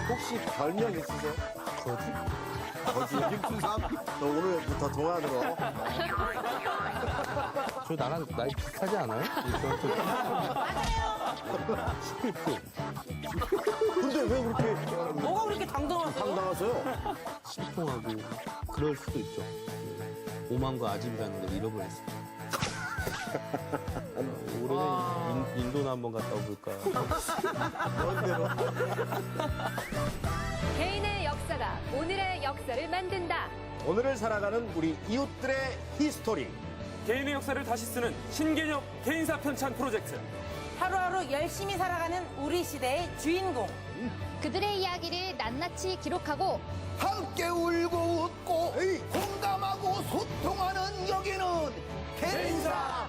혹시 별명 있으세요? 거지? 육수삼? 너 오늘부터 동안으로. 저 나랑 나이 비슷하지 않아요? 맞아요. 근데 왜 그렇게 뭐가 그렇게 당당하세요? 당당하세요? 신통하고 그럴 수도 있죠. 오만과 아집이라는 걸 잃어버렸어요. 올해는 인도나 한번 갔다 와볼까. 개인의 역사가 오늘의 역사를 만든다. 오늘을 살아가는 우리 이웃들의 히스토리. 개인의 역사를 다시 쓰는 신개념 개인사 편찬 프로젝트. 하루하루 열심히 살아가는 우리 시대의 주인공. 그들의 이야기를 낱낱이 기록하고 함께 울고 웃고 공감하고 소통하는 여기는 개인사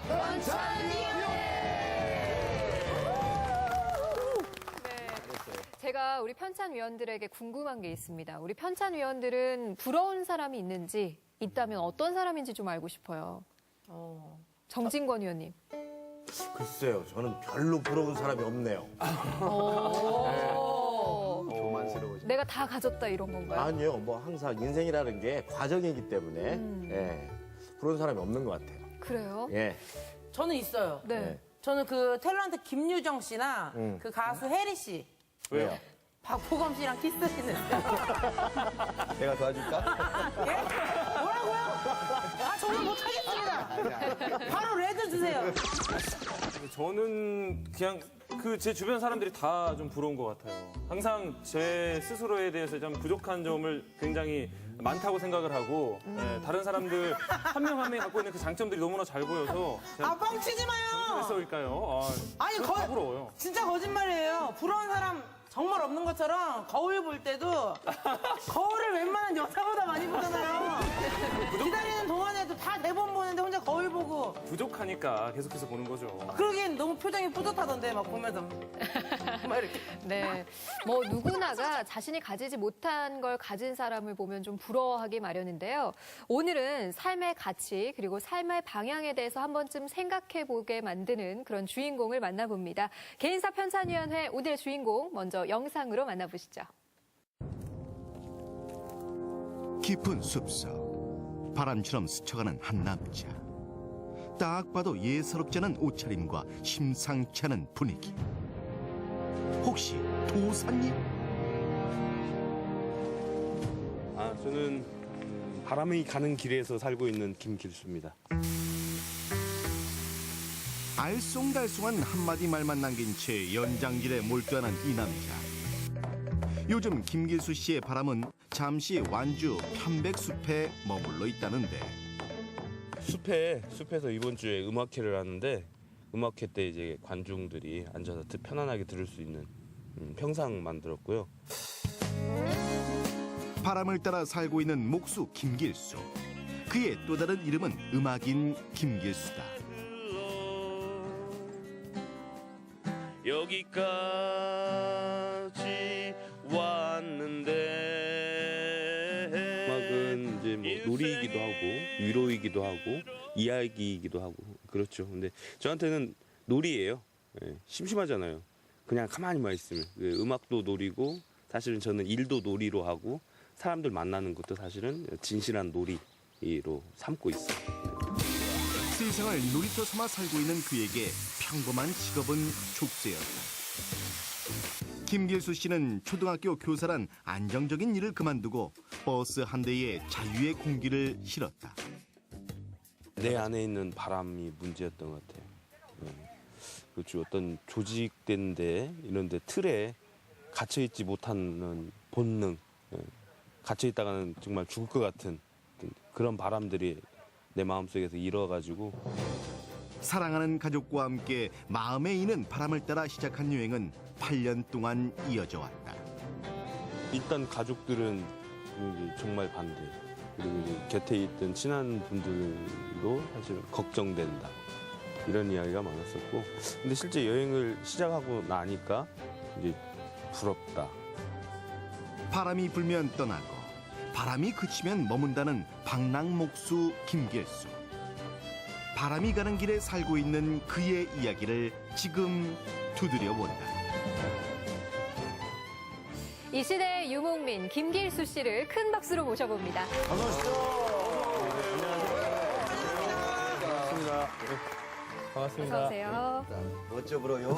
제가 우리 편찬위원들에게 궁금한 게 있습니다. 우리 편찬위원들은 부러운 사람이 있는지, 있다면 어떤 사람인지 좀 알고 싶어요. 정진권 위원님. 글쎄요, 저는 별로 부러운 사람이 없네요. 조만스러워져. 내가 다 가졌다 이런 건가요? 아니요, 뭐 항상 인생이라는 게 과정이기 때문에 예, 부러운 사람이 없는 것 같아요. 그래요? 예. 저는 있어요. 네. 저는 그 탤런트 김유정 씨나 그 가수 혜리 씨, 왜요? 박보검 씨랑 키스했는데. 내가 도와줄까? 예? 뭐라고요? 아, 저는 못하겠습니다. 바로 레드 주세요. 저는 그냥 제 주변 사람들이 다 좀 부러운 것 같아요. 항상 제 스스로에 대해서 좀 부족한 점을 굉장히 많다고 생각을 하고 다른 사람들 한 명 한 명이 갖고 있는 그 장점들이 너무나 잘 보여서 아, 뻥치지 마요. 그랬을까요? 아니, 다 부러워요. 진짜 거짓말이에요. 부러운 사람 정말 없는 것처럼 거울 볼 때도 거울을 웬만한 여자보다 많이 보잖아요. 기다리는 동안에도 다 내 번 보는데 혼자 거울 보고. 부족하니까 계속해서 보는 거죠. 그러기엔 너무 표정이 뿌듯하던데 막 보면서 막 이렇게. 네. 뭐 누구나가 자신이 가지지 못한 걸 가진 사람을 보면 좀 부러워하기 마련인데요. 오늘은 삶의 가치 그리고 삶의 방향에 대해서 한 번쯤 생각해 보게 만드는 그런 주인공을 만나봅니다. 개인사 편찬위원회 오늘의 주인공 먼저 영상으로 만나보시죠. 깊은 숲속 바람처럼 스쳐가는 한 남자. 딱 봐도 예사롭지 않은 옷차림과 심상치 않은 분위기. 혹시 도사님? 아, 저는 바람이 가는 길에서 살고 있는 김길수입니다. 알쏭달쏭한 한마디 말만 남긴 채 연장길에 몰두하는 이 남자. 요즘 김길수 씨의 바람은 잠시 완주 편백숲에 머물러 있다는데 숲에서 이번 주에 음악회를 하는데 음악회 때 이제 관중들이 앉아서 편안하게 들을 수 있는 평상 만들었고요. 바람을 따라 살고 있는 목수 김길수. 그의 또 다른 이름은 음악인 김길수다. 여기까지 왔는데 음악은 이제 뭐 놀이이기도 하고 위로이기도 하고 이야기이기도 하고 그렇죠. 근데 저한테는 놀이예요. 예, 심심하잖아요. 그냥 가만히만 있으면 음악도 놀이고 사실은 저는 일도 놀이로 하고 사람들 만나는 것도 사실은 진실한 놀이로 삼고 있어요. 세상을 놀이터 삼아 살고 있는 그에게 평범한 직업은 족쇄였다. 김길수 씨는 초등학교 교사란 안정적인 일을 그만두고 버스 한 대에 자유의 공기를 실었다. 내 안에 있는 바람이 문제였던 것 같아요. 그렇죠. 어떤 조직된 데 이런 데 틀에 갇혀있지 못하는 본능, 갇혀있다가는 정말 죽을 것 같은 그런 바람들이 내 마음속에서 일어가지고 사랑하는 가족과 함께 마음에 이는 바람을 따라 시작한 여행은 8년 동안 이어져 왔다. 일단 가족들은 정말 반대. 그리고 이제 곁에 있던 친한 분들도 사실 걱정된다. 이런 이야기가 많았었고. 근데 실제 여행을 시작하고 나니까 이제 부럽다. 바람이 불면 떠나고 바람이 그치면 머문다는 방랑목수 김길수. 바람이 가는 길에 살고 있는 그의 이야기를 지금 두드려 본다. 이 시대의 유목민 김길수 씨를 큰 박수로 모셔봅니다. 어서 오시죠. 어서 오세요. 어쩌 불어요?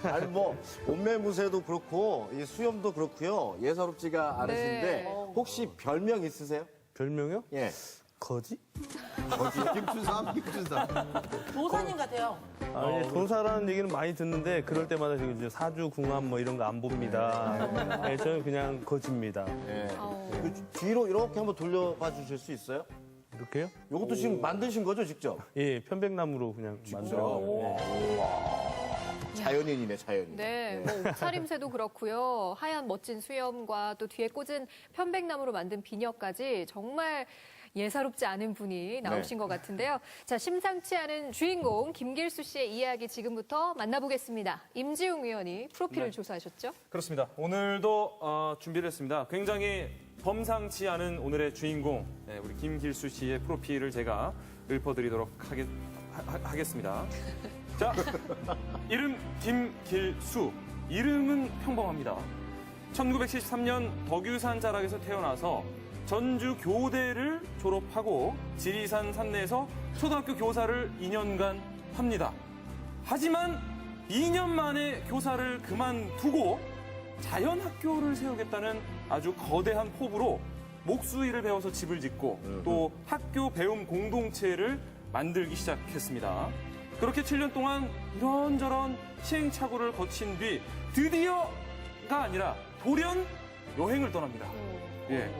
아니 뭐 옷매무새도 그렇고 이 수염도 그렇고요. 예사롭지가 않으신데 네. 혹시 별명 있으세요? 별명이요? 예. 거지? 김춘삼. 도사님 같아요. 아, 도사라는 얘기는 많이 듣는데 그럴 때마다 지금 이제 사주 궁합 뭐 이런 거 안 봅니다. 네, 저는 그냥 거지입니다. 예. 어. 그 뒤로 이렇게 한번 돌려봐 주실 수 있어요? 이렇게요? 이것도 지금 만드신 거죠, 직접? 예, 편백나무로 그냥 만들어. 자연인이네, 자연인. 네, 뭐 옷차림새도 그렇고요. 하얀 멋진 수염과 또 뒤에 꽂은 편백나무로 만든 비녀까지 정말 예사롭지 않은 분이 나오신 것 같은데요. 자, 심상치 않은 주인공 김길수 씨의 이야기 지금부터 만나보겠습니다. 임지웅 의원이 프로필을 조사하셨죠? 그렇습니다. 오늘도 준비를 했습니다. 굉장히 범상치 않은 오늘의 주인공, 우리 김길수 씨의 프로필을 제가 읊어드리도록 하겠습니다. 자, 이름 김길수. 이름은 평범합니다. 1973년 덕유산 자락에서 태어나서 전주 교대를 졸업하고 지리산 산내에서 초등학교 교사를 2년간 합니다. 하지만 2년 만에 교사를 그만두고 자연학교를 세우겠다는 아주 거대한 포부로 목수일을 배워서 집을 짓고 또 학교 배움 공동체를 만들기 시작했습니다. 그렇게 7년 동안 이런저런 시행착오를 거친 뒤 드디어가 아니라 돌연 여행을 떠납니다. 예.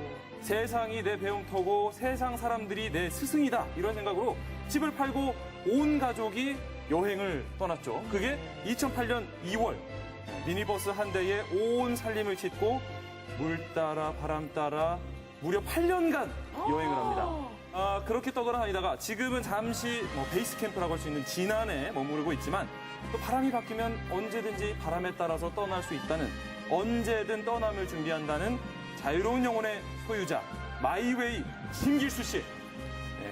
세상이 내 배움터고 세상 사람들이 내 스승이다 이런 생각으로 집을 팔고 온 가족이 여행을 떠났죠. 그게 2008년 2월 미니버스 한 대에 온 살림을 싣고 물 따라 바람 따라 무려 8년간 여행을 합니다. 그렇게 떠돌아다니다가 지금은 잠시 베이스 캠프라고 할 수 있는 진안에 머무르고 있지만 또 바람이 바뀌면 언제든지 바람에 따라서 떠날 수 있다는 언제든 떠남을 준비한다는 자유로운 영혼의 소유자 마이웨이 김길수 씨.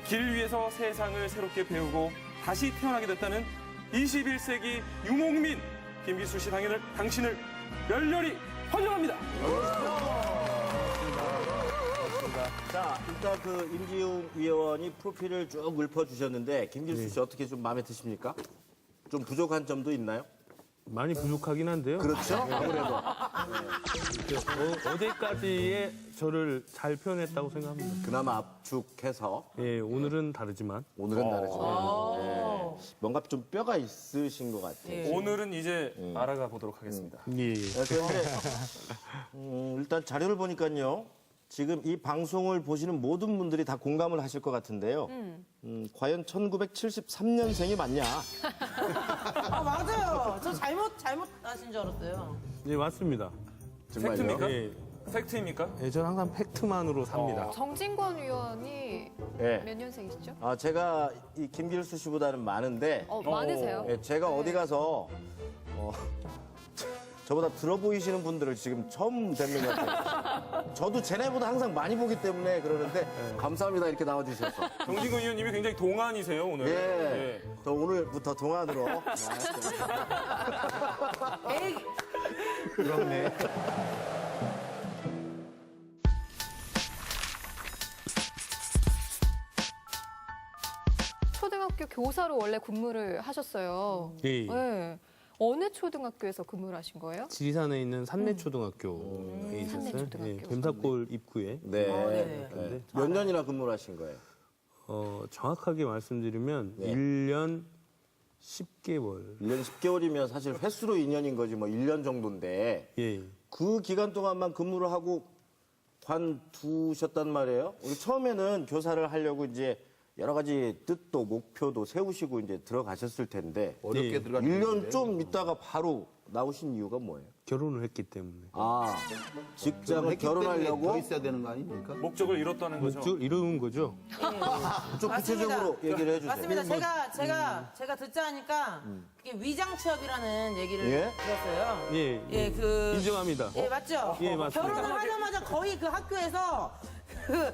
길 위에서 세상을 새롭게 배우고 다시 태어나게 됐다는 21세기 유목민 김길수 씨 당신을 열렬히 환영합니다. 자, 일단 그 임지웅 의원이 프로필을 쭉 읊어주셨는데 김길수 씨 어떻게 좀 마음에 드십니까? 좀 부족한 점도 있나요? 많이 부족하긴 한데요. 그렇죠? 아무래도. 어제까지의 저를 잘 표현했다고 생각합니다. 그나마 압축해서 예, 오늘은 다르지만. 오늘은 다르지만 뭔가 좀 뼈가 있으신 것 같아요. 오늘은 이제 알아가 보도록 하겠습니다. 예. 그런데 일단 자료를 보니까요. 지금 이 방송을 보시는 모든 분들이 다 공감을 하실 것 같은데요. 과연 1973년생이 맞냐? 아, 맞아요. 저 잘못하신 줄 알았어요. 예, 맞습니다. 정말요? 팩트입니까? 예, 팩트입니까? 예, 저는 항상 팩트만으로 삽니다. 정진권 의원이 예. 몇 년생이시죠? 제가 이 김길수 씨보다는 많은데 많으세요? 예, 제가 어디 가서 저보다 들어 보이시는 분들을 지금 처음 뵙는 것 같아요. 저도 쟤네보다 항상 많이 보기 때문에 그러는데 감사합니다 이렇게 나와주셔서. 정진근 의원님이 굉장히 동안이세요 오늘. 예. 저 오늘부터 동안으로. 에이, 그렇네. 초등학교 교사로 원래 근무를 하셨어요. 예. 네. 어느 초등학교에서 근무를 하신 거예요? 지리산에 있는 산내초등학교에 있었어요. 산내초등학교. 예, 뱀사골 입구에. 네. 네. 네. 몇 년이나 근무를 하신 거예요? 정확하게 말씀드리면 네. 1년 10개월. 1년 10개월이면 사실 횟수로 2년인 거지 뭐 1년 정도인데 예. 그 기간 동안만 근무를 하고 관두셨단 말이에요. 우리 처음에는 교사를 하려고 이제 여러 가지 뜻도 목표도 세우시고 이제 들어가셨을 텐데 어렵게 예. 들어갔는데. 1년 좀 있다가 바로 나오신 이유가 뭐예요? 결혼을 했기 때문에. 아, 직장을 결혼하려고 더 있어야 되는 거 아닙니까? 목적을 이뤘다는 거죠. 목적을 이루는 거죠. 좀 구체적으로 얘기를 해주세요. 맞습니다. 제가 듣자 하니까 이게 위장 취업이라는 얘기를 예? 들었어요. 예, 예, 그 인정합니다. 예, 맞죠? 예, 맞습니다. 결혼을 하자마자 거의 그 학교에서 그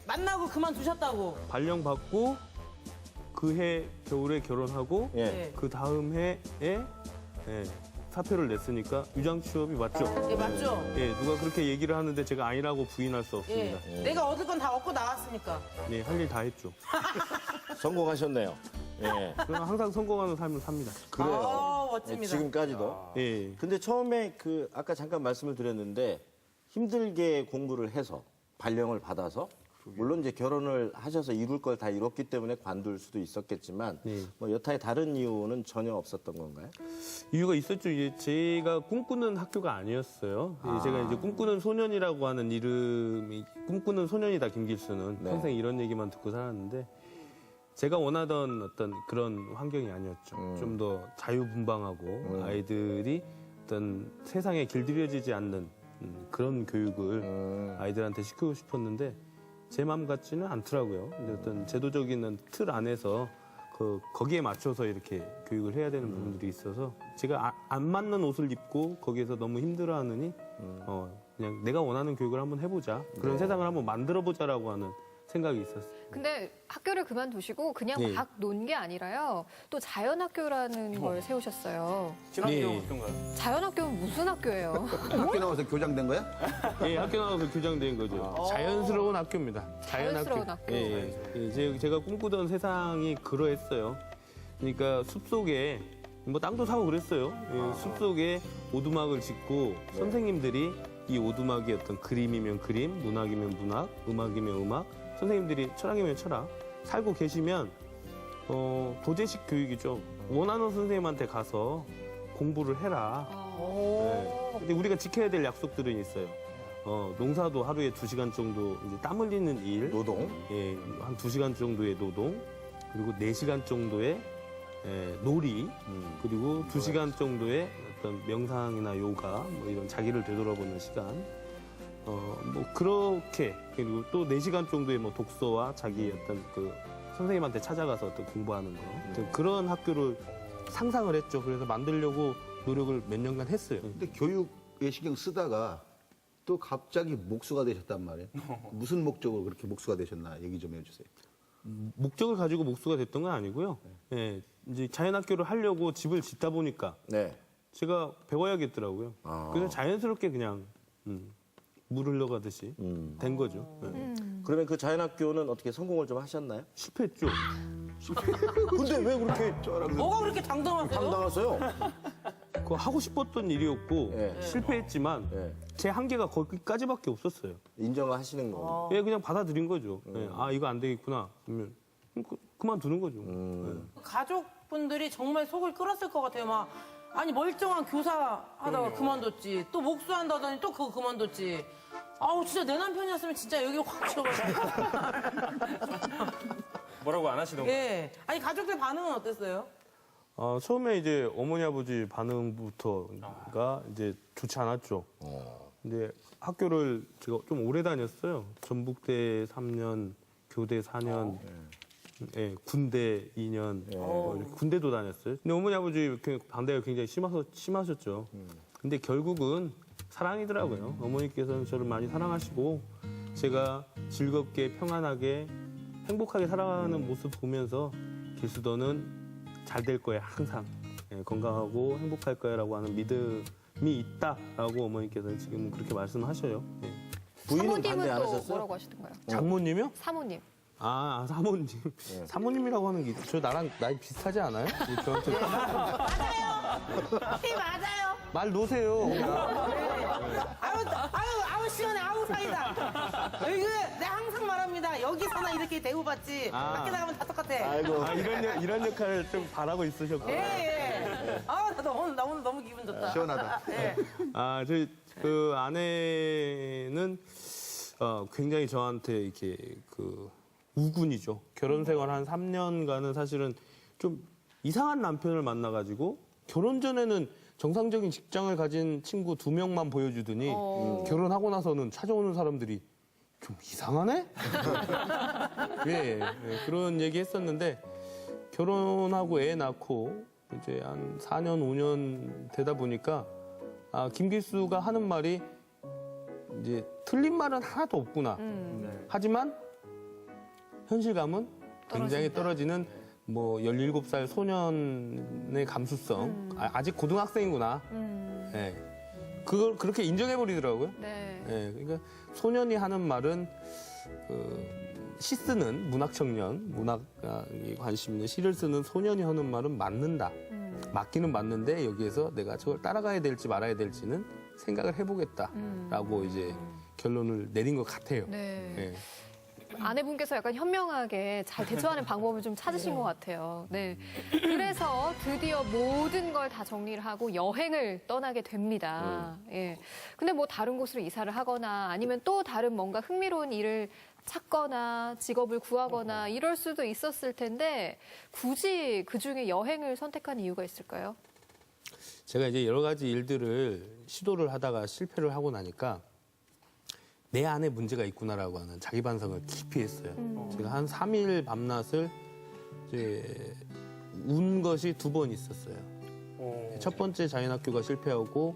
만나고 그만두셨다고. 발령 받고 그 해 겨울에 결혼하고 예. 그 다음 해에 예, 사표를 냈으니까 위장 취업이 맞죠? 예, 맞죠? 예, 누가 그렇게 얘기를 하는데 제가 아니라고 부인할 수 예. 없습니다. 내가 얻을 건 다 얻고 나왔으니까. 네, 할 일 다 했죠. 성공하셨네요. 예. 저는 항상 성공하는 삶을 삽니다. 그래요. 아, 예, 멋집니다. 지금까지도. 예. 근데 처음에 그 아까 잠깐 말씀을 드렸는데 힘들게 공부를 해서 발령을 받아서 물론 이제 결혼을 하셔서 이룰 걸 다 이뤘기 때문에 관둘 수도 있었겠지만 네. 뭐 여타의 다른 이유는 전혀 없었던 건가요? 이유가 있었죠. 이제 제가 꿈꾸는 학교가 아니었어요. 제가 이제 꿈꾸는 소년이라고 하는 이름이 꿈꾸는 소년이다 김길수는 네. 평생 이런 얘기만 듣고 살았는데 제가 원하던 어떤 그런 환경이 아니었죠. 좀 더 자유분방하고 아이들이 어떤 세상에 길들여지지 않는 그런 교육을 아이들한테 시키고 싶었는데 제 마음 같지는 않더라고요. 근데 어떤 제도적인 틀 안에서 거기에 맞춰서 이렇게 교육을 해야 되는 부분들이 있어서 제가 안 맞는 옷을 입고 거기에서 너무 힘들어하느니 그냥 내가 원하는 교육을 한번 해보자. 그런 세상을 한번 만들어보자라고 하는 생각이 있었어요. 근데 학교를 그만두시고 그냥 네. 막 논 게 아니라요. 또 자연학교라는 걸 세우셨어요. 친환경 네. 학교인가요? 자연학교는 무슨 학교예요? 학교 나와서 교장된 거야? 예, 학교 나와서 교장된 거죠. 자연스러운 학교입니다. 자연스러운 학교. 예, 예. 제가 꿈꾸던 세상이 그러했어요. 그러니까 숲속에 뭐 땅도 사고 그랬어요. 예, 숲속에 오두막을 짓고 선생님들이 이 오두막이 어떤 그림이면 그림, 문학이면 문학, 음악이면 음악, 선생님들이 철학이면 철학 살고 계시면 도제식 교육이죠. 원하는 선생님한테 가서 공부를 해라. 네. 근데 우리가 지켜야 될 약속들은 있어요. 농사도 하루에 2시간 정도 이제 땀 흘리는 일, 노동. 예, 한 2시간 정도의 노동, 그리고 4시간 정도의 놀이, 그리고 2시간 정도의 어떤 명상이나 요가, 뭐 이런 자기를 되돌아보는 시간. 뭐 그렇게 그리고 또 4시간 정도의 뭐 독서와 자기 어떤 그 선생님한테 찾아가서 어떤 공부하는 거 그런 학교를 상상을 했죠. 그래서 만들려고 노력을 몇 년간 했어요. 근데 교육에 신경 쓰다가 또 갑자기 목수가 되셨단 말이에요. 무슨 목적으로 그렇게 목수가 되셨나 얘기 좀 해주세요. 목적을 가지고 목수가 됐던 건 아니고요. 예, 이제 자연학교를 하려고 집을 짓다 보니까 네. 제가 배워야겠더라고요. 그래서 자연스럽게 그냥 물 흘러가듯이 된 거죠. 예. 그러면 그 자연학교는 어떻게 성공을 좀 하셨나요? 실패했죠. 근데 왜 그렇게 뭐가 그렇게 당당하세요? 당당하세요? 그거 하고 싶었던 일이었고 예. 실패했지만 예. 제 한계가 거기까지밖에 없었어요. 인정을 하시는 거. 예, 그냥 받아들인 거죠. 예, 아 이거 안 되겠구나. 그러면 그만두는 거죠. 예. 가족분들이 정말 속을 끓었을 것 같아요. 막 아니 멀쩡한 교사 하다가 그만뒀지. 또 목수한다더니 또 그거 그만뒀지. 아우 진짜 내 남편이었으면 진짜 여기 확 치워가지고. 뭐라고 안 하시던가요? 예. 아니 가족들 반응은 어땠어요? 처음에 이제 어머니 아버지 반응부터가 이제 좋지 않았죠. 근데 학교를 제가 좀 오래 다녔어요. 전북대 3년, 교대 4년, 예, 군대 2년, 이렇게 군대도 다녔어요. 근데 어머니 아버지 반대가 굉장히 심하셨죠. 근데 결국은 사랑이더라고요. 어머니께서는 저를 많이 사랑하시고 제가 즐겁게 평안하게 행복하게 살아가는 모습 보면서 길수도는 잘 될 거야 항상 건강하고 행복할 거야라고 하는 믿음이 있다라고 어머니께서는 지금 그렇게 말씀하셔요. 예. 부인은 반대 사모님은 안 또 하셨어요? 뭐라고 하시던가요? 장모님이요? 사모님. 사모님. 사모님이라고 하는 게 저 나랑 나이 비슷하지 않아요? 저한테 네, 맞아요. 말 놓으세요. 아우 시원해. 아우 사이다. 이거 내가 항상 말합니다. 여기서나 이렇게 대우받지. 밖에 나가면 다 똑같아. 아이고. 이런 역할을 좀 바라고 있으셨고. 예. 아, 나 오늘 너무 기분 좋다. 시원하다. 예. 저희 그 아내는 굉장히 저한테 이렇게 그 우군이죠. 결혼 생활 한 3년간은 사실은 좀 이상한 남편을 만나가지고 결혼 전에는 정상적인 직장을 가진 친구 2명만 보여주더니 결혼하고 나서는 찾아오는 사람들이 좀 이상하네? 예, 그런 얘기 했었는데 결혼하고 애 낳고 이제 한 4년, 5년 되다 보니까 김길수가 하는 말이 이제 틀린 말은 하나도 없구나. 하지만 현실감은 굉장히 떨어지는 뭐 17살 소년의 감수성. 아직 고등학생이구나. 예. 그걸 그렇게 인정해버리더라고요. 네. 예, 그러니까 소년이 하는 말은 시 쓰는 문학 청년, 문학에 관심 있는 시를 쓰는 소년이 하는 말은 맞는다. 맞기는 맞는데 여기에서 내가 저걸 따라가야 될지 말아야 될지는 생각을 해보겠다라고 이제 결론을 내린 것 같아요. 네. 예. 아내분께서 약간 현명하게 잘 대처하는 방법을 좀 찾으신 것 같아요. 네. 그래서 드디어 모든 걸 다 정리를 하고 여행을 떠나게 됩니다. 예. 근데 뭐 다른 곳으로 이사를 하거나 아니면 또 다른 뭔가 흥미로운 일을 찾거나 직업을 구하거나 이럴 수도 있었을 텐데 굳이 그 중에 여행을 선택한 이유가 있을까요? 제가 이제 여러 가지 일들을 시도를 하다가 실패를 하고 나니까 내 안에 문제가 있구나라고 하는 자기 반성을 깊이 했어요. 제가 한 3일 밤낮을 이제 운 것이 2번 있었어요. 첫 번째 자연학교가 실패하고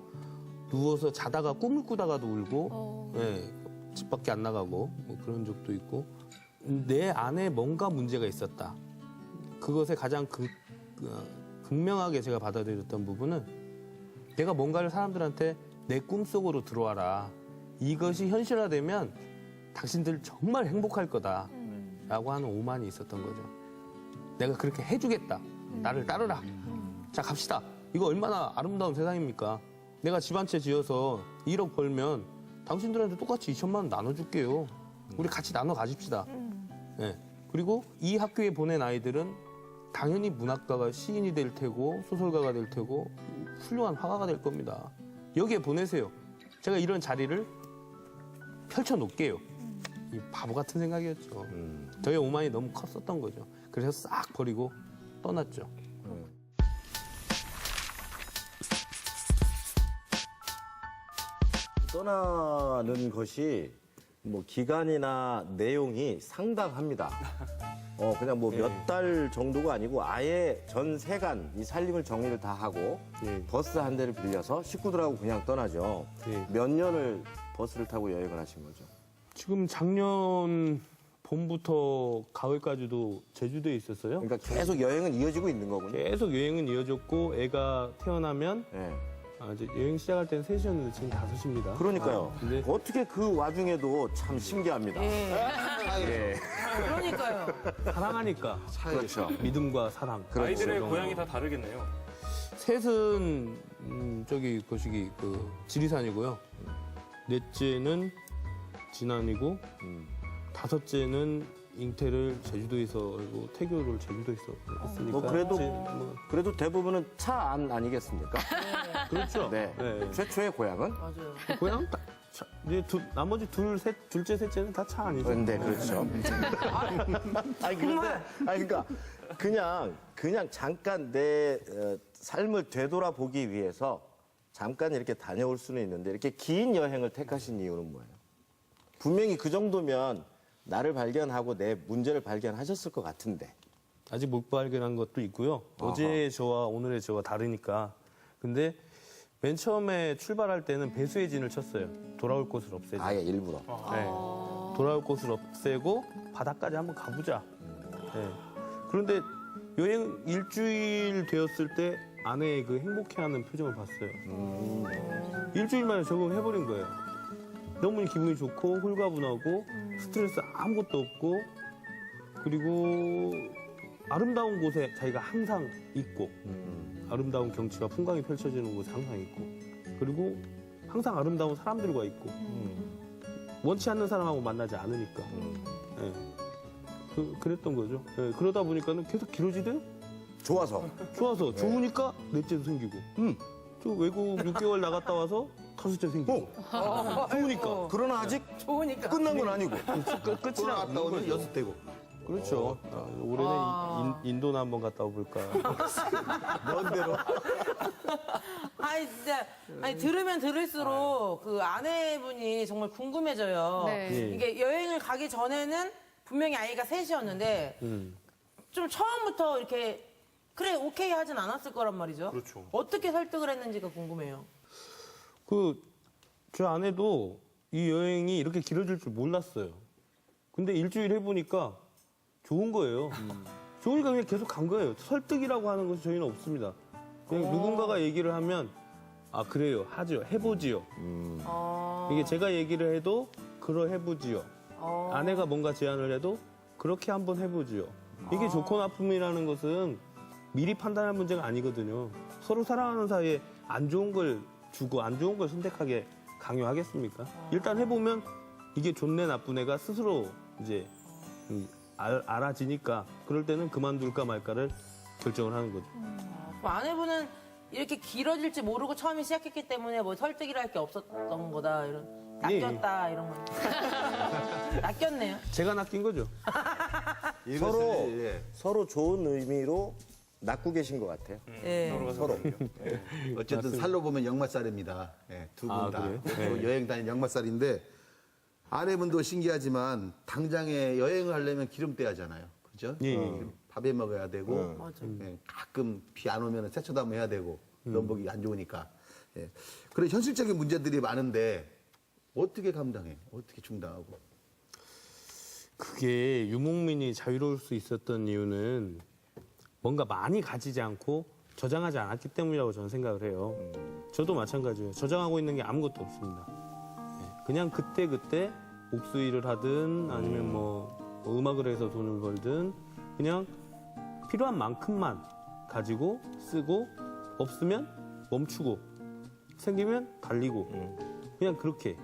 누워서 자다가 꿈을 꾸다가도 울고 예, 집 밖에 안 나가고 뭐 그런 적도 있고 내 안에 뭔가 문제가 있었다. 그것에 가장 극명하게 제가 받아들였던 부분은 내가 뭔가를 사람들한테 내 꿈속으로 들어와라. 이것이 현실화되면 당신들 정말 행복할 거다라고 하는 오만이 있었던 거죠. 내가 그렇게 해주겠다. 나를 따르라. 자, 갑시다. 이거 얼마나 아름다운 세상입니까? 내가 집 한 채 지어서 1억 벌면 당신들한테 똑같이 2천만 원 나눠줄게요. 우리 같이 나눠 가집시다. 네. 그리고 이 학교에 보낸 아이들은 당연히 문학가가 시인이 될 테고 소설가가 될 테고 훌륭한 화가가 될 겁니다. 여기에 보내세요. 제가 이런 자리를 펼쳐놓을게요. 이 바보 같은 생각이었죠. 저의 오만이 너무 컸었던 거죠. 그래서 싹 버리고 떠났죠. 떠나는 것이 뭐 기간이나 내용이 상당합니다. 그냥 뭐 몇 달 정도가 아니고 아예 전 세간 이 살림을 정리를 다 하고 버스 한 대를 빌려서 식구들하고 그냥 떠나죠. 예. 몇 년을 버스를 타고 여행을 하신 거죠? 지금 작년 봄부터 가을까지도 제주도에 있었어요. 그러니까 계속 여행은 이어지고 있는 거군요. 계속 여행은 이어졌고 애가 태어나면 예. 이제 여행 시작할 때는 3시였는데 지금 5시입니다. 그러니까요. 근데 어떻게 그 와중에도 참 신기합니다. 예. 그러니까요. 사랑하니까 그렇죠. 믿음과 사랑. 아이들의 그런 고향이 거. 다 다르겠네요. 셋은 저기 거시기 그 지리산이고요. 넷째는 진안이고 다섯째는 잉태를 제주도에서 하고 태교를 제주도에서 했으니까. 뭐 그래도 이제 뭐 그래도 대부분은 차 안 아니겠습니까? 그렇죠. 네. 네. 최초의 고향은? 맞아요. 고향 이제 나머지 둘째 셋째는 다 차 아니죠. 네, 그렇죠. 그러니까 그냥 잠깐 내 삶을 되돌아보기 위해서 잠깐 이렇게 다녀올 수는 있는데 이렇게 긴 여행을 택하신 이유는 뭐예요? 분명히 그 정도면 나를 발견하고 내 문제를 발견하셨을 것 같은데. 아직 못 발견한 것도 있고요. 어제의 저와 오늘의 저가 다르니까. 근데 맨 처음에 출발할 때는 배수의 진을 쳤어요. 돌아올 곳을 없애자. 아예 일부러. 네. 돌아올 곳을 없애고 바다까지 한번 가보자. 네. 그런데 여행 일주일 되었을 때 아내의 그 행복해하는 표정을 봤어요. 일주일 만에 적응해버린 거예요. 너무 기분이 좋고 홀가분하고 스트레스 아무것도 없고 그리고 아름다운 곳에 자기가 항상 있고 아름다운 경치와 풍광이 펼쳐지는 곳에 항상 있고 그리고 항상 아름다운 사람들과 있고 원치 않는 사람하고 만나지 않으니까 네. 그랬던 거죠. 네. 그러다 보니까는 계속 길어지대요. 좋아서. 좋으니까 넷째도 생기고 저 외국 6개월 나갔다 와서 5째 생기고 좋으니까 그러나 아직 좋으니까. 끝난 건 아니고. 끝이랑 갔다 오면 6대고. 그렇죠. 올해는 인도나 한번 갔다 와볼까. 먼 데로. 아니 진짜 아니 들으면 들을수록 그 아내분이 정말 궁금해져요. 네. 이게 여행을 가기 전에는 분명히 아이가 셋이었는데 좀 처음부터 이렇게 그래 오케이 하진 않았을 거란 말이죠. 그렇죠. 어떻게 설득을 했는지가 궁금해요. 저 아내도 이 여행이 이렇게 길어질 줄 몰랐어요. 근데 일주일 해보니까 좋은 거예요. 좋으니까 그냥 계속 간 거예요. 설득이라고 하는 것이 저희는 없습니다. 그냥 누군가가 얘기를 하면 아 그래요 하죠 해보지요. 이게 제가 얘기를 해도 그러 해보지요. 아내가 뭔가 제안을 해도 그렇게 한번 해보지요. 이게 좋고 나쁨이라는 것은 미리 판단할 문제가 아니거든요. 서로 사랑하는 사이에 안 좋은 걸 주고 안 좋은 걸 선택하게 강요하겠습니까? 일단 해보면 이게 좋네 나쁘네가 스스로 이제 알아지니까 그럴 때는 그만둘까 말까를 결정을 하는 거죠. 그럼 아내분은 이렇게 길어질지 모르고 처음에 시작했기 때문에 뭐 설득이라 할 게 없었던 거다 이런 낚였다 이런 거. 낚였네요. 제가 낚인 거죠. 서로 예. 서로 좋은 의미로 낚고 계신 것 같아요. 예. 서로. 어쨌든 살로 보면 역마살입니다. 예, 두 분 아, 다. 그래요? 그리고 여행 다닌 역마살인데 아내분도 신기하지만 당장에 여행을 하려면 기름 떼야 하잖아요. 그죠? 예. 밥에 먹어야 되고 맞아. 예, 가끔 비 안 오면 세차도 한번 해야 되고 면목이 안 좋으니까. 예. 그래 현실적인 문제들이 많은데 어떻게 감당해? 어떻게 충당하고? 그게 유목민이 자유로울 수 있었던 이유는 뭔가 많이 가지지 않고 저장하지 않았기 때문이라고 저는 생각을 해요. 저도 마찬가지예요. 저장하고 있는 게 아무것도 없습니다. 예, 그냥 그때그때 옥수일을 하든 아니면 뭐 음악을 해서 돈을 벌든 그냥 필요한 만큼만 가지고 쓰고 없으면 멈추고 생기면 달리고 그냥 그렇게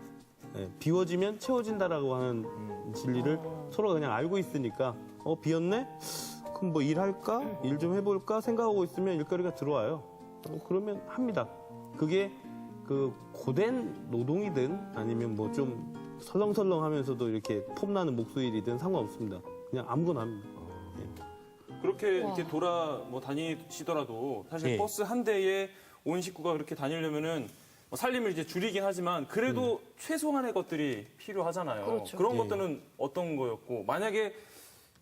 예, 비워지면 채워진다라고 하는 진리를 서로 그냥 알고 있으니까 비었네? 그럼 뭐 일할까? 일 좀 해볼까? 생각하고 있으면 일거리가 들어와요. 그러면 합니다. 그게 그 고된 노동이든 아니면 뭐 좀 설렁설렁 하면서도 이렇게 폼나는 목수일이든 상관없습니다. 그냥 아무거나 합니다. 그렇게 이렇게 돌아 뭐 다니시더라도 사실 예. 버스 한 대에 온 식구가 그렇게 다니려면은 뭐 살림을 이제 줄이긴 하지만 그래도 최소한의 것들이 필요하잖아요. 그렇죠. 그런 예. 것들은 어떤 거였고 만약에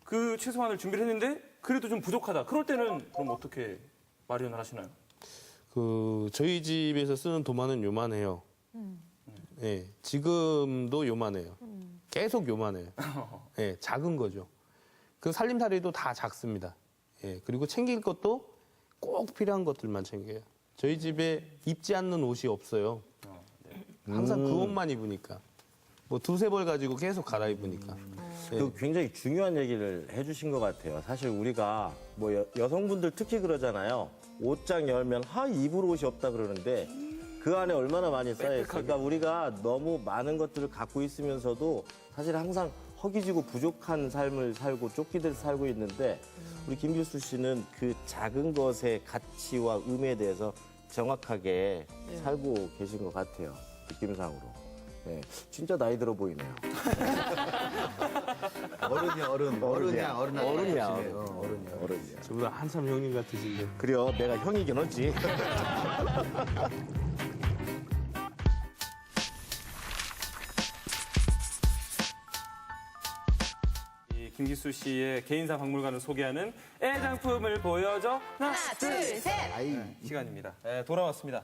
그 최소한을 준비를 했는데 그래도 좀 부족하다. 그럴 때는 그럼 어떻게 마련을 하시나요? 저희 집에서 쓰는 도마는 요만해요. 예, 지금도 요만해요. 계속 요만해요. 예, 작은 거죠. 그 살림살이도 다 작습니다. 예, 그리고 챙길 것도 꼭 필요한 것들만 챙겨요. 저희 집에 입지 않는 옷이 없어요. 항상 그 옷만 입으니까. 뭐 두세 벌 가지고 계속 갈아입으니까. 예. 그 굉장히 중요한 얘기를 해주신 것 같아요. 사실 우리가 뭐 여성분들 특히 그러잖아요. 옷장 열면 입을 옷이 없다 그러는데 그 안에 얼마나 많이 쌓여있어요. 그러니까 우리가 너무 많은 것들을 갖고 있으면서도 사실 항상 허기지고 부족한 삶을 살고 쫓기듯 살고 있는데 우리 김길수 씨는 그 작은 것의 가치와 의미에 대해서 정확하게 살고 계신 것 같아요. 느낌상으로. 네, 진짜 나이 들어 보이네요. 어른이야 어른. 어른이야 어른. 어른이야. 어른이야. 저보다 한참 형님 같으신데. 그래요. 내가 형이긴 하지. 이 김기수 씨의 개인사 박물관을 소개하는 애장품을 보여줘. 하나, 둘, 셋. 시간입니다. 네, 돌아왔습니다.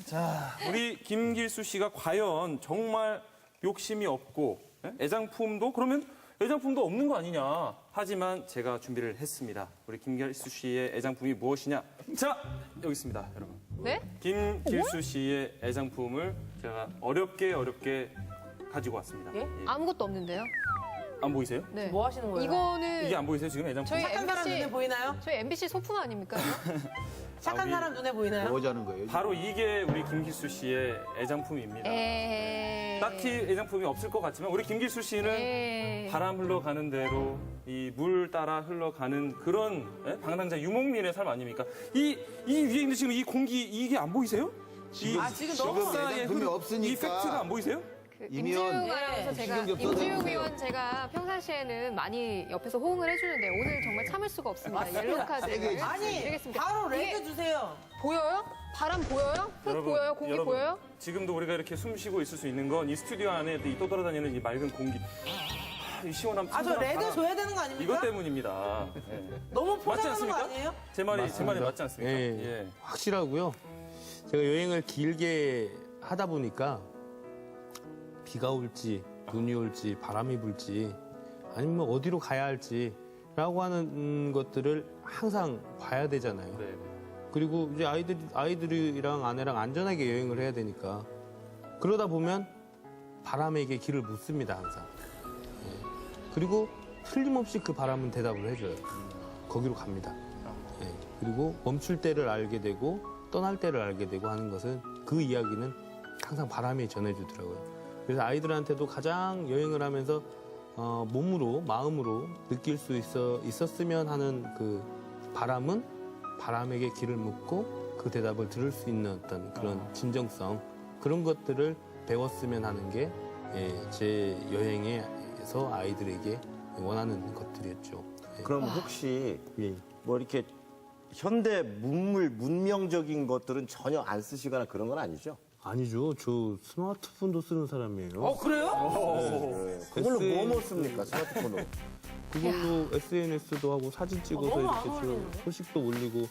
자, 우리 김길수 씨가 과연 정말 욕심이 없고 애장품도 그러면 애장품도 없는 거 아니냐. 하지만 제가 준비를 했습니다. 우리 김길수 씨의 애장품이 무엇이냐? 자, 여기 있습니다, 여러분. 네? 김길수 씨의 애장품을 제가 어렵게 가지고 왔습니다. 예? 아무것도 없는데요. 안 보이세요? 네. 뭐 하시는 거예요? 이거는 이게 안 보이세요, 지금 애장품? 저희 착한 사람 눈에 MBC 보이나요? 저희 MBC 소품 아닙니까? 착한 우리- 사람 눈에 보이나요? 뭐 하자는 거예요? 바로 이게 우리 김길수 씨의 애장품입니다. 딱히 애장품이 없을 것 같지만 우리 김길수 씨는 바람 흘러가는 대로 이 물 따라 흘러가는 그런 방랑자 유목민의 삶 아닙니까? 이 위에 있는 지금 이 공기 이게 안 보이세요? 아, 지금 너무 역사의 애장품이 흐름, 없으니까. 이 팩트가 안 보이세요? 그 이미원 임지웅 아나운서 제가 신경기 임지웅 없어서 의원 제가 평상시에는 많이 옆에서 호응을 해주는데 오늘 정말 참을 수가 없습니다. 옐로 카드 아니, 드리겠습니다. 바로 이게 레드 주세요. 보여요? 바람 보여요? 흙 보여요? 공기 여러분, 보여요? 지금도 우리가 이렇게 숨 쉬고 있을 수 있는 건 이 스튜디오 안에 이 떠돌아다니는 이 맑은 공기. 이 시원함. 아, 저 친절함, 레드 바람. 줘야 되는 거 아닙니까? 이것 때문입니다. 예. 너무 맞지 포장하는 거 않습니까? 아니에요? 제 말에 맞지 않습니까? 예, 확실하고요. 제가 여행을 길게 하다 보니까 비가 올지 눈이 올지 바람이 불지 아니면 뭐 어디로 가야 할지라고 하는 것들을 항상 봐야 되잖아요. 네. 그리고 이제 아이들이랑 아내랑 안전하게 여행을 해야 되니까 그러다 보면 바람에게 길을 묻습니다 항상. 예. 그리고 틀림없이 그 바람은 대답을 해줘요. 거기로 갑니다. 예. 그리고 멈출 때를 알게 되고 떠날 때를 알게 되고 하는 것은 그 이야기는 항상 바람이 전해주더라고요. 그래서 아이들한테도 가장 여행을 하면서 몸으로 마음으로 느낄 수 있었으면 하는 그 바람은 바람에게 길을 묻고 그 대답을 들을 수 있는 어떤 그런 진정성 그런 것들을 배웠으면 하는 게 제 여행에서 아이들에게 원하는 것들이었죠. 예. 그럼 혹시 예. 뭐 이렇게 현대 문명적인 것들은 전혀 안 쓰시거나 그런 건 아니죠? 아니죠. 저 스마트폰도 쓰는 사람이에요. 그래요? 그걸로 SN 뭐 씁니까 스마트폰으로? 그걸로 SNS도 하고 사진 찍어서 너무 이렇게 안 좀 어울리는데? 소식도 올리고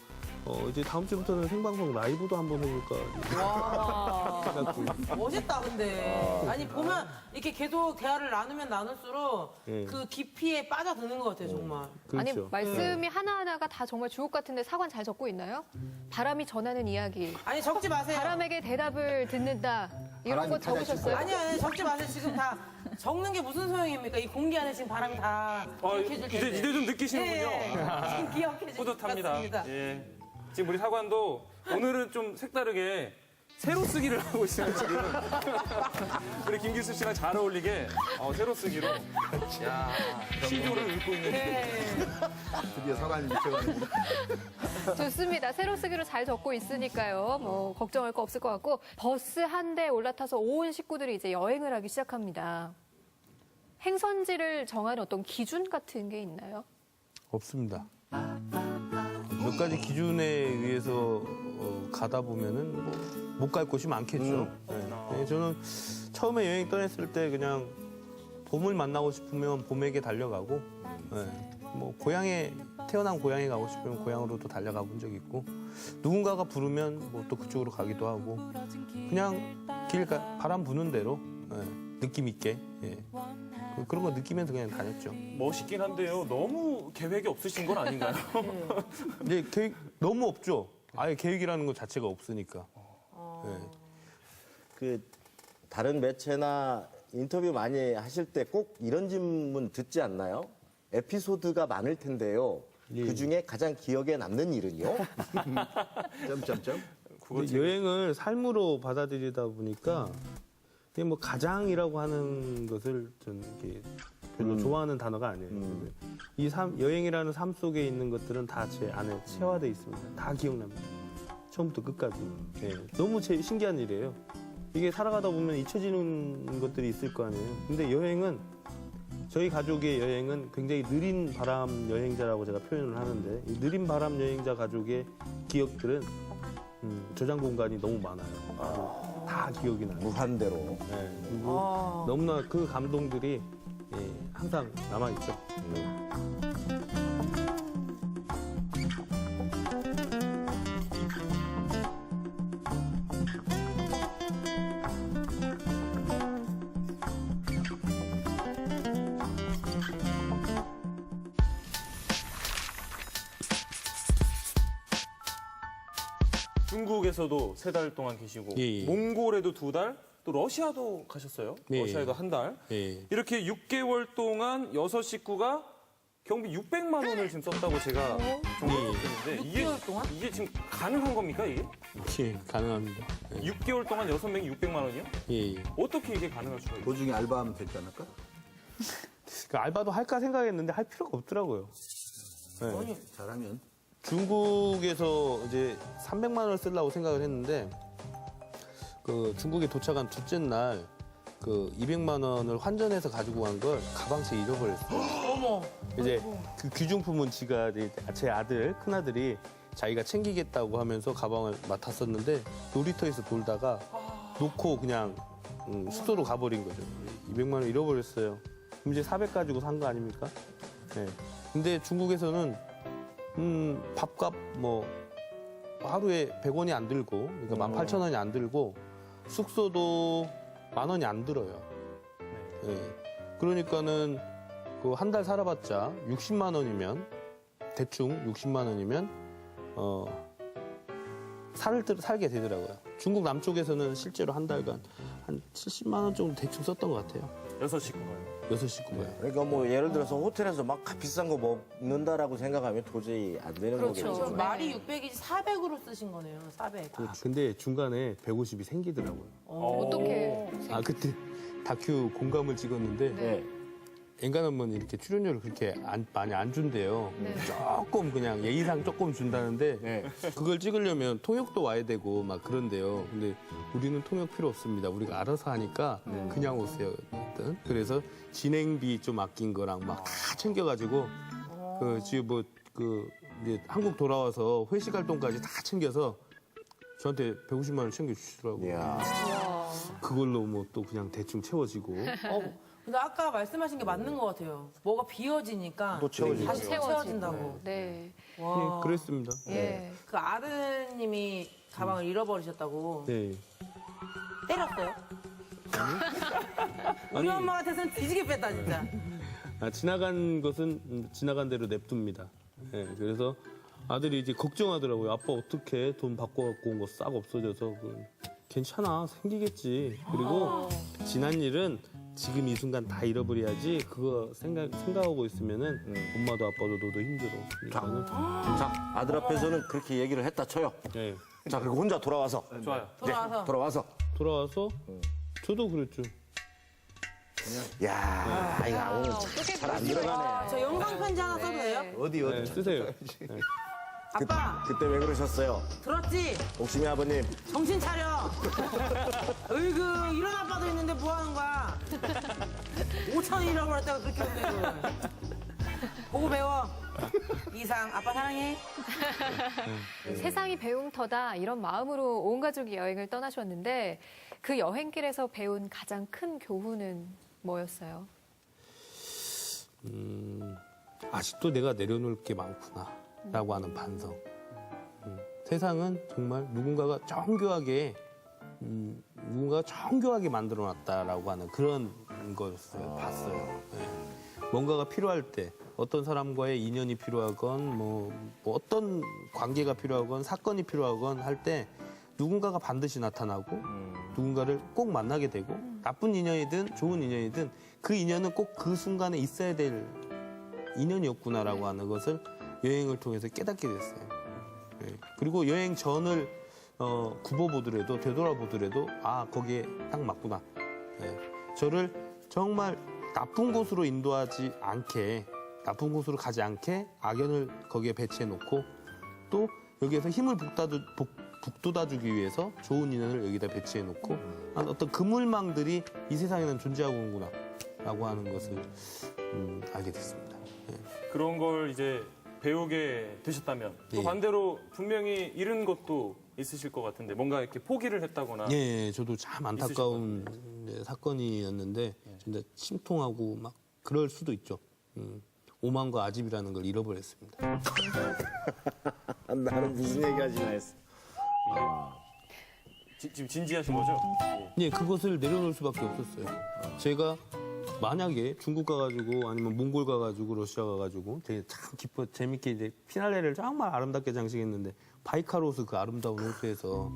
이제 다음 주부터는 생방송 라이브도 한번 해볼까. 와. 생각도 멋있다, 근데. 아니, 보면 이렇게 계속 대화를 나누면 나눌수록 예. 그 깊이에 빠져드는 것 같아요, 정말. 아니 그렇죠. 말씀이 하나하나가 다 정말 주옥 같은데 사관 잘 적고 있나요? 바람이 전하는 이야기. 아니, 적지 마세요. 바람에게 대답을 듣는다. 이런 바람이 거 찾아칠 적으셨어요? 아니, 적지 마세요. 지금 다 적는 게 무슨 소용입니까? 이 공기 안에 지금 바람이 다 기억해줄 텐데. 이제 좀 느끼시는군요. 예, 지금 기억해줄 뿌듯합니다. 것 같습니다. 예. 지금 우리 사관도 오늘은 좀 색다르게 새로 쓰기를 하고 있어요, 지금. 우리 김기수 씨랑 잘 어울리게 새로 쓰기로. 야, 시조를 읽고 있는. 드디어 사관이 미쳐가는 좋습니다. 새로 쓰기로 잘 적고 있으니까요. 뭐 걱정할 거 없을 것 같고 버스 한 대 올라타서 온 식구들이 이제 여행을 하기 시작합니다. 행선지를 정하는 어떤 기준 같은 게 있나요? 없습니다. 몇 가지 기준에 의해서 가다 보면은 못 갈 곳이 많겠죠. 네, 저는 처음에 여행 떠났을 때 그냥 봄을 만나고 싶으면 봄에게 달려가고, 뭐 고향에 태어난 고향에 가고 싶으면 고향으로도 달려가 본 적이 있고, 누군가가 부르면 뭐 또 그쪽으로 가기도 하고, 그냥 바람 부는 대로 느낌 있게 그런 거 느끼면서 그냥 다녔죠. 멋있긴 한데요. 너무 계획이 없으신 건 아닌가요? 이제 계획 너무 없죠. 아예 계획이라는 것 자체가 없으니까. 네. 그 다른 매체나 인터뷰 많이 하실 때 꼭 이런 질문 듣지 않나요? 에피소드가 많을 텐데요. 예. 그 중에 가장 기억에 남는 일은요? 점점점. 근데 여행을 삶으로 받아들이다 보니까 이게 뭐 가장이라고 하는 것을 전 이렇게 별로 좋아하는 단어가 아니에요. 근데 이 여행이라는 삶 속에 있는 것들은 다 제 안에 체화돼 있습니다. 다 기억납니다. 처음부터 끝까지. 예, 너무 신기한 일이에요. 이게 살아가다 보면 잊혀지는 것들이 있을 거 아니에요. 근데 여행은 저희 가족의 여행은 굉장히 느린 바람 여행자라고 제가 표현을 하는데 이 느린 바람 여행자 가족의 기억들은 저장 공간이 너무 많아요. 다 기억이 나요. 무한대로. 네, 그리고 너무나 그 감동들이 항상 남아있죠. 중국에서도 3달 동안 계시고, 예. 몽골에도 2달, 또 러시아도 가셨어요. 예. 러시아에도 1달. 예. 이렇게 6개월 동안 6식구가 경비 600만 원을 지금 썼다고 제가 정보했는데 이게 6개월 동안? 이게 지금 가능한 겁니까 이게? 예, 가능합니다. 6개월 동안 6명이 600만 원이요? 예, 예. 어떻게 이게 가능할 수가 있어요? 도중에 알바하면 되지 않을까? 그 알바도 할까 생각했는데 할 필요가 없더라고요. 네. 잘하면. 중국에서 이제 300만 원을 쓰려고 생각을 했는데 그 중국에 도착한 둘째 날 그 200만 원을 환전해서 가지고 간 걸 가방채 잃어버렸어요. 어머. 이제 그 귀중품은 제 아들, 큰아들이 자기가 챙기겠다고 하면서 가방을 맡았었는데 놀이터에서 돌다가 놓고 그냥 숙소로 가버린 거죠. 200만 원 잃어버렸어요. 그럼 이제 400 가지고 산 거 아닙니까? 네. 근데 중국에서는 밥값 뭐 하루에 100원이 안 들고 그러니까 18,000원이 안 들고 숙소도 10,000원이 안 들어요. 네. 그러니까는 그 한 달 살아봤자 60만 원이면 대충 60만 원이면 살게 되더라고요. 중국 남쪽에서는 실제로 한 달간 한 70만 원 정도 대충 썼던 것 같아요. 6식구가요. 6식구가요. 그러니까 뭐 예를 들어서 호텔에서 막 비싼 거 먹는다라고 생각하면 도저히 안 되는 그렇죠. 거겠죠. 저 말이 600이지 400으로 쓰신 거네요. 400. 근데 중간에 150이 생기더라고요. 어떻게? 아 그때 다큐 공감을 찍었는데 네. 엔간하면 이렇게 출연료를 그렇게 많이 안 준대요. 네. 조금 그냥 예의상 조금 준다는데 네. 그걸 찍으려면 통역도 와야 되고 막 그런데요. 근데 우리는 통역 필요 없습니다. 우리가 알아서 하니까 그냥 오세요. 일단. 그래서 진행비 좀 아낀 거랑 막 다 챙겨가지고 그 지금 이제 한국 돌아와서 회식 활동까지 다 챙겨서 저한테 150만 원 챙겨주시더라고요. 이야. 그걸로 뭐 또 그냥 대충 채워지고. 근데 아까 말씀하신 게 맞는 것 같아요. 뭐가 비어지니까 또 채워지죠. 다시 채워진다고. 네. 와. 예, 그랬습니다. 예. 그 아드님이 가방을 잃어버리셨다고 네. 때렸어요? 우리 엄마 같아서는 뒤지게 뺐다 진짜. 지나간 것은 지나간 대로 냅둡니다. 예, 그래서 아들이 이제 걱정하더라고요. 아빠 어떻게 돈 바꿔갖고 온 거 싹 없어져서 괜찮아 생기겠지. 그리고 지난 일은 지금 이 순간 다 잃어버려야지. 그거 생각하고 있으면은 엄마도 아빠도 너도 힘들어. 그러니까는 자, 아들 앞에서는 그렇게 얘기를 했다 쳐요. 예, 자, 그리고 혼자 돌아와서. 좋아요. 돌아와서. 돌아와서 저도 그랬죠. 야, 이거 오늘 잘 안 들어가네. 저 영상 편지 하나 써도 돼요? 어디 네, 쓰세요. 아빠 그때 왜 그러셨어요? 들었지? 옥심이 아버님. 정신 차려. 으이구 이런 아빠도 있는데 뭐 하는 거야? 5천 잃어버렸다가 그렇게 혼내고. 보고 배워. 이상 아빠 사랑해. 세상이 배움터다 이런 마음으로 온 가족이 여행을 떠나셨는데 그 여행길에서 배운 가장 큰 교훈은 뭐였어요? 아직도 내가 내려놓을 게 많구나라고 하는 반성. 세상은 정말 누군가가 정교하게 만들어놨다라고 하는 그런 거였어요. 봤어요. 네. 뭔가가 필요할 때 어떤 사람과의 인연이 필요하건 뭐 어떤 관계가 필요하건 사건이 필요하건 할 때 누군가가 반드시 나타나고 누군가를 꼭 만나게 되고 나쁜 인연이든 좋은 인연이든 그 인연은 꼭 그 순간에 있어야 될 인연이었구나라고 하는 것을 여행을 통해서 깨닫게 됐어요. 네. 그리고 여행 전을 굽어보더라도 되돌아보더라도 아 거기에 딱 맞구나. 네. 저를 정말 나쁜 곳으로 인도하지 않게 나쁜 곳으로 가지 않게 악연을 거기에 배치해 놓고 또 여기에서 힘을 북돋아주기 위해서 좋은 인연을 여기다 배치해 놓고 어떤 그물망들이 이 세상에는 존재하고있구나 라고 하는 것을 알게 됐습니다. 네. 그런 걸 이제 배우게 되셨다면 또 예. 반대로 분명히 잃은 것도 있으실 것 같은데 뭔가 이렇게 포기를 했다거나 예, 저도 참 안타까운 사건이었는데 진짜 심통하고 막 그럴 수도 있죠. 오만과 아집이라는 걸 잃어버렸습니다. 나는 무슨 얘기 하시나 했어. 지금 진지하신 거죠? 예, 그것을 내려놓을 수밖에 없었어요. 제가 만약에 중국 가가지고 아니면 몽골 가가지고 러시아 가가지고 되게 참 재밌게 이제 피날레를 정말 아름답게 장식했는데 바이카로스 그 아름다운 호수에서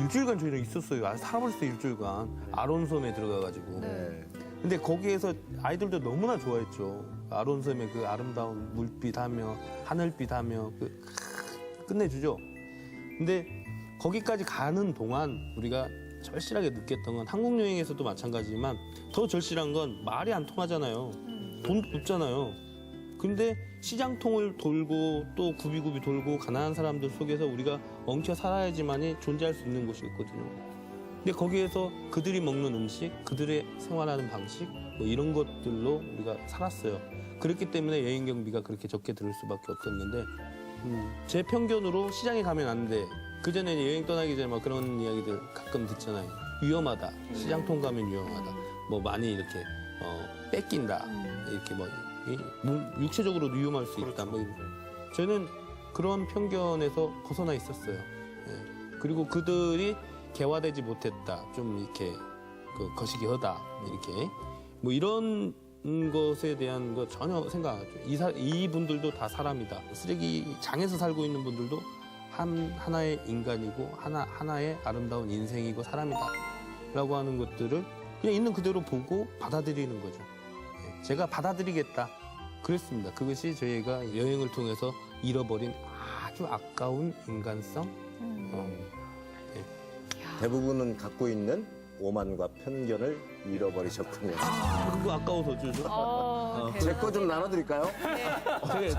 일주일간 저희랑 있었어요. 살아버렸어요, 일주일간. 아론섬에 들어가가지고. 근데 거기에서 아이들도 너무나 좋아했죠. 아론섬의 그 아름다운 물빛하며 하늘빛하며 끝내주죠. 근데 거기까지 가는 동안 우리가 절실하게 느꼈던 건 한국 여행에서도 마찬가지지만 더 절실한 건 말이 안 통하잖아요. 돈도 없잖아요. 근데 시장통을 돌고 또 굽이굽이 돌고 가난한 사람들 속에서 우리가 엉켜 살아야지만이 존재할 수 있는 곳이 있거든요. 근데 거기에서 그들이 먹는 음식, 그들의 생활하는 방식 뭐 이런 것들로 우리가 살았어요. 그렇기 때문에 여행 경비가 그렇게 적게 들을 수밖에 없었는데 제 편견으로 시장에 가면 안 돼. 그 전에 여행 떠나기 전에 막 그런 이야기들 가끔 듣잖아요. 위험하다. 시장 통과하면 위험하다. 뭐 많이 이렇게 뺏긴다. 이렇게 뭐 육체적으로도 위험할 수 있다. 뭐 이런. 저는 그런 편견에서 벗어나 있었어요. 예. 그리고 그들이 개화되지 못했다. 좀 이렇게 그 거시기하다. 이렇게 뭐 이런 것에 대한 거 전혀 생각 안 하죠. 이분들도 다 사람이다. 쓰레기장에서 살고 있는 분들도 하나의 인간이고 하나의 아름다운 인생이고 사람이다. 라고 하는 것들을 그냥 있는 그대로 보고 받아들이는 거죠. 예. 제가 받아들이겠다. 그랬습니다. 그것이 저희가 여행을 통해서 잃어버린 아주 아까운 인간성. 대부분은 갖고 있는 오만과 편견을 잃어버리셨군요. 그거 아까워서 어쩌죠? 제 거 좀 나눠드릴까요?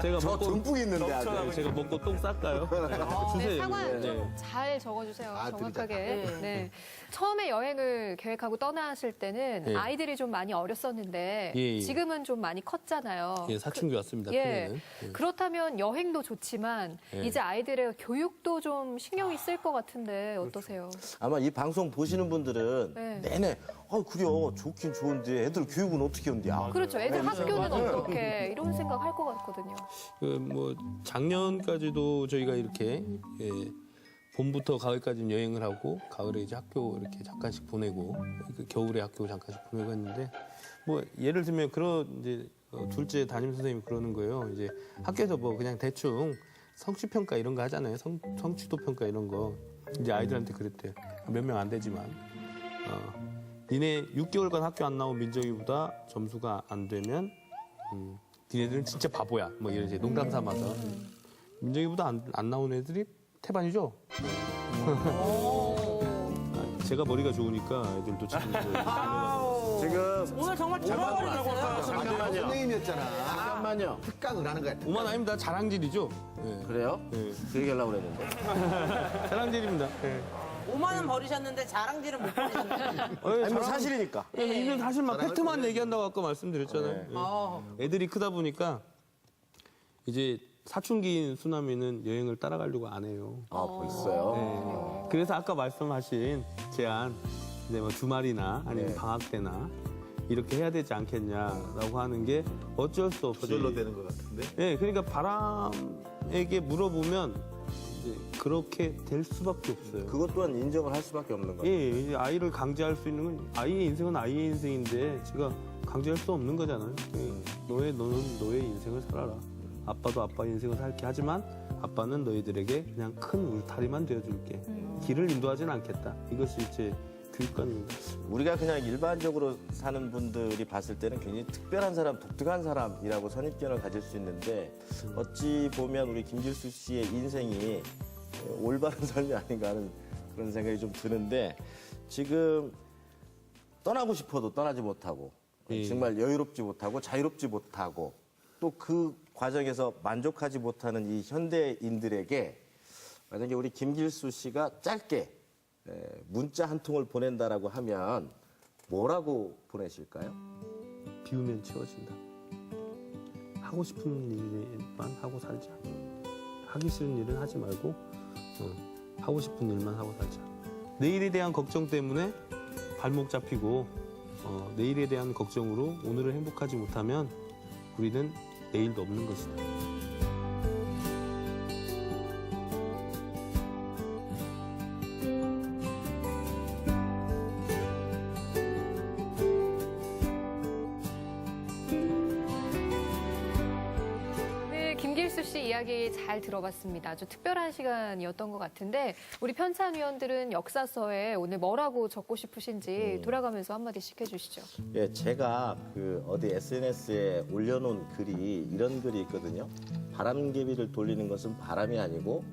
제가 저 먹고 듬뿍 있는데 아주. 제가 먹고 똥 쌀까요? 네, 주세요. 상황 네. 좀 잘 적어주세요. 아, 정확하게. 네. 네. 처음에 여행을 계획하고 떠나실 때는 예. 아이들이 좀 많이 어렸었는데 예. 지금은 좀 많이 컸잖아요. 예, 사춘기 왔습니다. 예. 큰애는. 예. 그렇다면 여행도 좋지만 예. 이제 아이들의 교육도 좀 신경이 쓸 것 같은데 어떠세요? 아마 이 방송 보시는 분들은 네. 내내 그래요. 좋긴 좋은데 애들 교육은 어떻게 한대야. 그렇죠. 애들 네. 학교는 어떻게 이런 생각 할 것 같거든요. 뭐 작년까지도 저희가 이렇게 봄부터 가을까지 여행을 하고 가을에 이제 학교 이렇게 잠깐씩 보내고 겨울에 학교 잠깐씩 보내고 했는데 뭐 예를 들면 그런 이제 둘째 담임 선생님이 그러는 거예요. 이제 학교에서 뭐 그냥 대충 성취 평가 이런 거 하잖아요. 성취도 평가 이런 거 이제 아이들한테 그랬대요. 몇 명 안 되지만 니네 6개월간 학교 안 나온 민정이보다 점수가 안 되면 니네들은 진짜 바보야. 뭐 이런 이제 농담 삼아서 민정이보다 안 나온 애들이 태반이죠. 제가 머리가 좋으니까 애들도 참 지금 오늘 정말 들어버리겠어요. 잠깐만요. 선생님이었잖아. 잠깐만요. 특강을 하는 거야. 오만 아닙니다. 자랑질이죠. 예. 그래요? 예. 그 얘기하려고 그랬는데. 자랑질입니다. 예. 5만 원 버리셨는데 자랑질은 못 버리셨네요. 아니, 뭐 사실이니까. 이건 사실 막 팩트만 얘기한다고 아까 말씀드렸잖아요. 예. 애들이 크다 보니까 이제 사춘기인 수남이는 여행을 따라가려고 안 해요. 벌써요? 네. 그래서 아까 말씀하신 제안, 이제 뭐 주말이나 아니면 네. 방학 때나 이렇게 해야 되지 않겠냐라고 하는 게 어쩔 수 없이. 저절로 되는 것 같은데. 네, 그러니까 바람에게 물어보면 이제 그렇게 될 수밖에 없어요. 그것 또한 인정을 할 수밖에 없는 거예요. 예, 이제 아이를 강제할 수 있는 건 아이의 인생은 아이의 인생인데 제가 강제할 수 없는 거잖아요. 너는 너의 인생을 살아라. 아빠도 아빠 인생을 살게 하지만 아빠는 너희들에게 그냥 큰 울타리만 되어줄게. 길을 인도하진 않겠다. 이것이 제 교육관입니다. 우리가 그냥 일반적으로 사는 분들이 봤을 때는 굉장히 특별한 사람, 독특한 사람이라고 선입견을 가질 수 있는데 어찌 보면 우리 김길수 씨의 인생이 올바른 삶이 아닌가 하는 그런 생각이 좀 드는데 지금 떠나고 싶어도 떠나지 못하고 예. 정말 여유롭지 못하고 자유롭지 못하고 또 그 과정에서 만족하지 못하는 이 현대인들에게 만약에 우리 김길수 씨가 짧게 문자 한 통을 보낸다라고 하면 뭐라고 보내실까요? 비우면 채워진다. 하고 싶은 일만 하고 살자. 하기 싫은 일은 하지 말고 하고 싶은 일만 하고 살자. 내일에 대한 걱정 때문에 발목 잡히고 내일에 대한 걱정으로 오늘을 행복하지 못하면 우리는 내일도 없는 것이다. 네, 김길수 씨 이야기 잘 들어봤습니다. 아주 특별한 시간이었던 것 같은데 우리 편찬위원들은 역사서에 오늘 뭐라고 적고 싶으신지 돌아가면서 한마디씩 해주시죠. 예, 제가 그 어디 SNS에 올려놓은 글이 이런 글이 있거든요. 바람개비를 돌리는 것은 바람이 아니고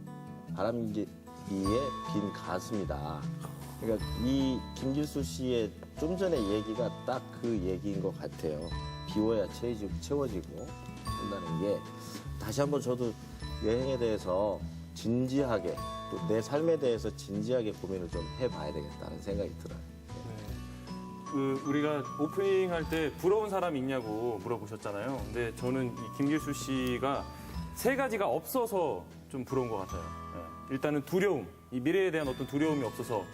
바람개비의 빈 가슴이다. 그러니까 이 김길수 씨의 좀 전의 얘기가 딱 그 얘기인 것 같아요. 비워야 채워지고 한다는 게 다시 한번 저도 여행에 대해서 진지하게 또 내 삶에 대해서 진지하게 고민을 좀 해봐야 되겠다는 생각이 들어요. 우리가 오프닝 할 때 부러운 사람 있냐고 물어보셨잖아요. 근데 저는 이 김길수 씨가 세 가지가 없어서 좀 부러운 것 같아요. 일단은 두려움, 이 미래에 대한 어떤 두려움이 없어서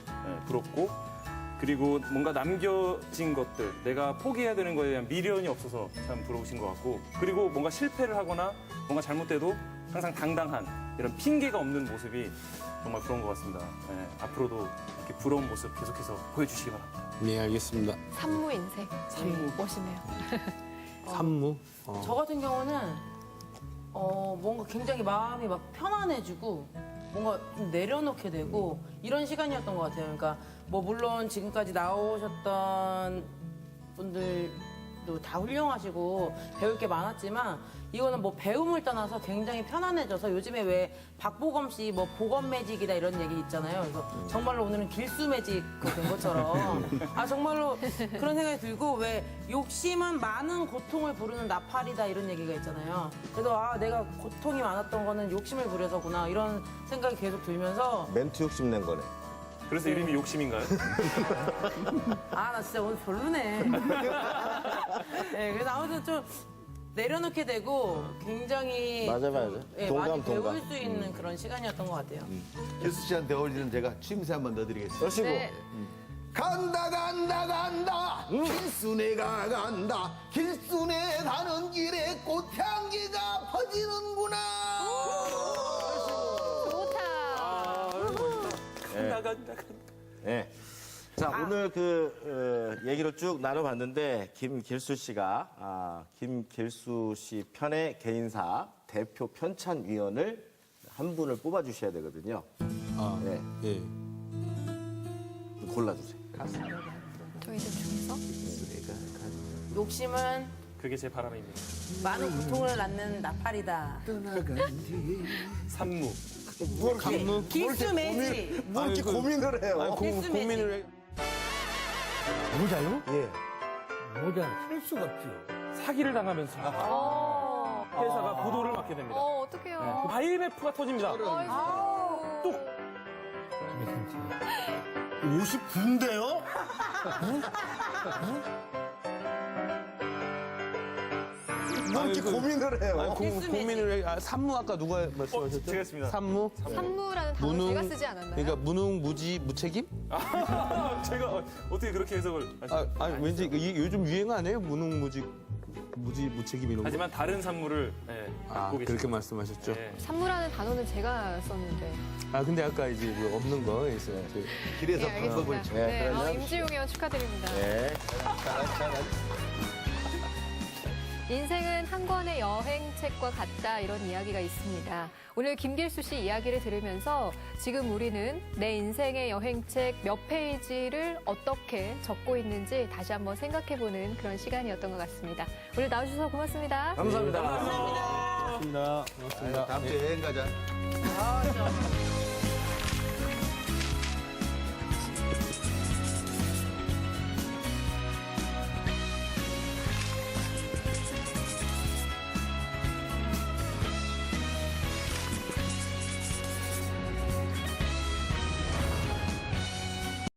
부럽고, 그리고 뭔가 남겨진 것들, 내가 포기해야 되는 거에 대한 미련이 없어서 참 부러우신 것 같고, 그리고 뭔가 실패를 하거나 뭔가 잘못돼도 항상 당당한 이런 핑계가 없는 모습이 정말 부러운 것 같습니다. 앞으로도 이렇게 부러운 모습 계속해서 보여주시기 바랍니다. 네, 알겠습니다. 산무 인생. 산무. 멋있네요. 산무. 저 같은 경우는 뭔가 굉장히 마음이 막 편안해지고 뭔가 좀 내려놓게 되고 이런 시간이었던 것 같아요. 그러니까 뭐 물론 지금까지 나오셨던 분들도 다 훌륭하시고 배울 게 많았지만 이거는 뭐 배움을 떠나서 굉장히 편안해져서 요즘에 왜 박보검 씨 뭐 보검 매직이다 이런 얘기 있잖아요. 그래서 정말로 오늘은 길수 매직 된 것처럼 정말로 그런 생각이 들고 왜 욕심은 많은 고통을 부르는 나팔이다 이런 얘기가 있잖아요. 그래서 내가 고통이 많았던 거는 욕심을 부려서구나 이런 생각이 계속 들면서 멘트 욕심 낸 거네. 그래서 이름이 욕심인가요? 나 진짜 오늘 별로네. 네, 그래서 아무튼 좀 내려놓게 되고 굉장히 맞아. 좀, 동감, 많이 배울 동감. 수 있는 그런 시간이었던 것 같아요. 길수 씨한테 어울리는 제가 취임새 한번 넣어드리겠습니다. 그러시고 네. 간다 길순애가 간다 길순애 가는 길에 꽃향기가 퍼지는구나. 좋다. 네. 자, 오늘 얘기를 쭉 나눠봤는데, 김길수 씨가, 김길수 씨 편의 개인사 대표 편찬위원을 한 분을 뽑아주셔야 되거든요. 네. 예. 골라주세요. 저희들 중에서 욕심은 그게 제 바람입니다. 많은 고통을 낳는 나팔이다. 산무. 길수 매직. 뭐 이렇게 고민을 해요? 길수 매직. 모자요? 예. 모자 할 수가 없죠. 사기를 당하면서 회사가 부도를 맞게 됩니다. 어떡해요. 바이베프가 터집니다. 아이고. 59인데요? 뭐 이렇게 고민을 해요? 고민을 해. 산무 아까 누가 말씀하셨죠? 제가 했습니다. 산무? 산무라는 단어 무능. 제가 쓰지 않았나요? 그러니까 무능, 무지, 무책임? 제가 어떻게 그렇게 해석을 하시죠? 아니 왠지 요즘 유행 아니에요? 무능, 무지, 무책임 이런 거. 하지만 다른 산무를 갖고 계십니다. 그렇게 말씀하셨죠? 네. 산무라는 단어는 제가 썼는데. 근데 아까 이제 뭐 없는 거 있어요. 길에서 네, 방법을 알겠습니다. 네, 그러면- 임지용 의원 축하드립니다. 네. 인생은 한 권의 여행책과 같다 이런 이야기가 있습니다. 오늘 김길수 씨 이야기를 들으면서 지금 우리는 내 인생의 여행책 몇 페이지를 어떻게 적고 있는지 다시 한번 생각해보는 그런 시간이었던 것 같습니다. 오늘 나와주셔서 고맙습니다. 감사합니다. 고맙습니다. 고맙습니다. 다음 주에 여행 가자. 아, 진짜.